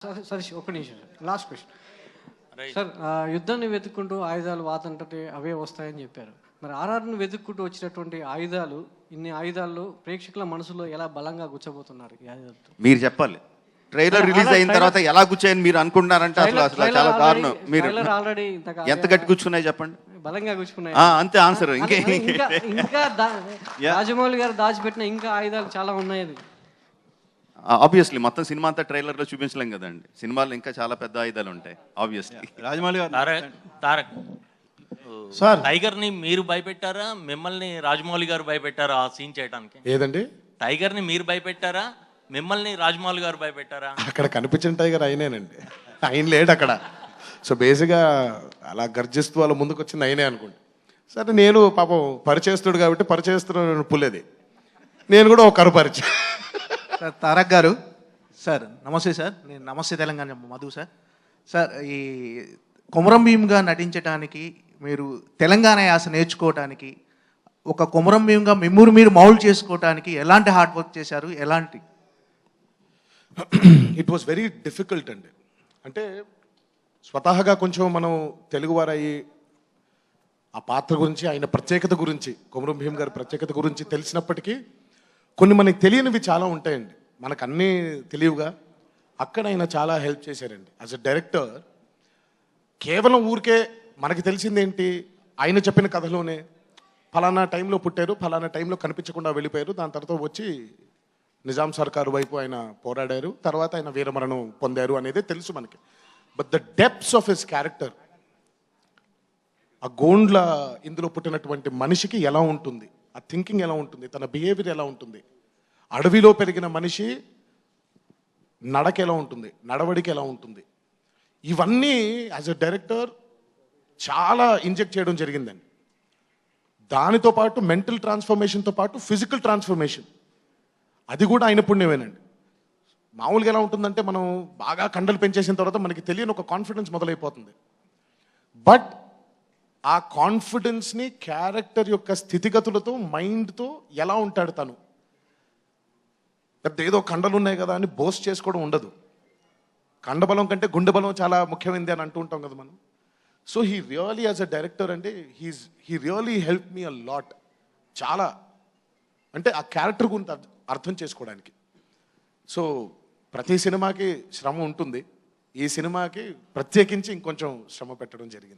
సరే సరే ఒక నిమిషం sir, last question right. Sir. యుద్ధాన్ని వెతుక్కుంటూ ఆయుధాలు వాతంటే అవే వస్తాయని చెప్పారు. మరి ఆర్ఆర్ని వెతుక్కుంటూ వచ్చినటువంటి ఆయుధాలు, ఇన్ని ఆయుధాలు ప్రేక్షకుల మనసులో ఎలా బలంగా గుచ్చబోతున్నారు ఈ ఆయుధాలతో? మీరు చెప్పాలి. ట్రైలర్ రిలీజ్ అయిన తర్వాత ఎలా కూర్చోయని మీరు అనుకుంటున్నారంటే అసలు అసలు చాలా దారుణం. మీరు ఆల్రెడీ ఎంత గట్టి కూర్చున్నాయి చెప్పండి. బలంగా గుచ్చుకున్నాయి. అంతే ఆన్సర్. ఇంకా ఇంకా రాజమౌళి గారు దాచిపెట్టిన ఇంకా ఆయుధాలు చాలా ఉన్నాయి. అది ఆబ్వియస్లీ మొత్తం సినిమా అంతా ట్రైలర్ లో చూపించలేం కదండి. సినిమాలో ఇంకా చాలా పెద్ద ఆయుధాలు ఉంటాయి ఆబ్వియస్లీ. రాజమౌళి గారు తారక్ సార్, టైగర్ ని మీరు భయపెట్టారా, మిమ్మల్ని రాజమౌళి గారు భయపెట్టారా ఆ సీన్ చేయడానికి? ఏదండి? టైగర్ ని మీరు భయపెట్టారా, మిమ్మల్ని రాజమౌళి గారు భయపెట్టారా? అక్కడ కనిపించిన టైగర్ అయినేనండి, ఆయన లేడు అక్కడ. సో బేసిక్గా అలా గర్జిస్తూ వాళ్ళ ముందుకు వచ్చింది అయినే అనుకోండి. సరే, నేను పాపం పరిచయస్తుడు కాబట్టి పరిచయస్తుడు పుల్లేది, నేను కూడా ఒక కరు పరిచయం. సార్ తారక్ గారు, సార్ నమస్తే సార్. నేను నమస్తే తెలంగాణ మధు సార్. సార్, ఈ కొమరం భీమ్గా నటించడానికి మీరు తెలంగాణ యాస నేర్చుకోవటానికి, ఒక కొమరం భీమ్గా మిమ్మల్ని మీరు మౌల్డ్ చేసుకోవటానికి ఎలాంటి హార్డ్ వర్క్ చేశారు? ఎలాంటి? ఇట్ వాస్ వెరీ డిఫికల్ట్ అండి. అంటే స్వతహాగా కొంచెం మనం తెలుగువారయ్యి ఆ పాత్ర గురించి, ఆయన ప్రత్యేకత గురించి, కొమరం భీమ్ గారి ప్రత్యేకత గురించి తెలిసినప్పటికీ కొన్ని మనకి తెలియనివి చాలా ఉంటాయండి. మనకు అన్నీ తెలియవుగా. అక్కడ ఆయన చాలా హెల్ప్ చేశారండి. యాజ్ అ డైరెక్టర్ కేవలం ఊరికే మనకి తెలిసిందేంటి, ఆయన చెప్పిన కథలోనే ఫలానా టైంలో పుట్టారు, ఫలానా టైంలో కనిపించకుండా వెళ్ళిపోయారు, దాని తర్వాత వచ్చి నిజాం సర్కారు వైపు ఆయన పోరాడారు, తర్వాత ఆయన వీరమరణం పొందారు అనేది తెలుసు మనకి. But the depths of his character, ఆ గోండ్ల ఇందులో పుట్టినటువంటి మనిషికి ఎలా ఉంటుంది, ఆ థింకింగ్ ఎలా ఉంటుంది, తన బిహేవియర్ ఎలా ఉంటుంది, అడవిలో పెరిగిన మనిషి నడక ఎలా ఉంటుంది, నడవడికి ఎలా ఉంటుంది, ఇవన్నీ యాజ్ అ డైరెక్టర్ చాలా ఇంజెక్ట్ చేయడం జరిగిందండి. దానితో పాటు మెంటల్ ట్రాన్స్ఫర్మేషన్తో పాటు ఫిజికల్ ట్రాన్స్ఫర్మేషన్, అది కూడా ఆయన పుణ్యమేనండి. మామూలుగా ఎలా ఉంటుందంటే మనం బాగా కండలు పెంచేసిన తర్వాత మనకి తెలియని ఒక కాన్ఫిడెన్స్ మొదలైపోతుంది. బట్ ఆ కాన్ఫిడెన్స్ని క్యారెక్టర్ యొక్క స్థితిగతులతో, మైండ్తో ఎలా ఉంటాడు తను, పెద్ద ఏదో కండలు ఉన్నాయి కదా అని బోస్ట్ చేసుకోవడం ఉండదు. కండబలం కంటే గుండె బలం చాలా ముఖ్యమైనది అని అంటూ ఉంటాం కదా మనం. So he really as a director అంటే he really help me a lot. చాలా అంటే ఆ క్యారెక్టర్ గురించి అర్థం చేసుకోవడానికి. సో ప్రతి సినిమాకి శ్రమ ఉంటుంది, ఈ సినిమాకి ప్రత్యేకించి ఇంకొంచెం శ్రమ పెట్టడం జరిగింది.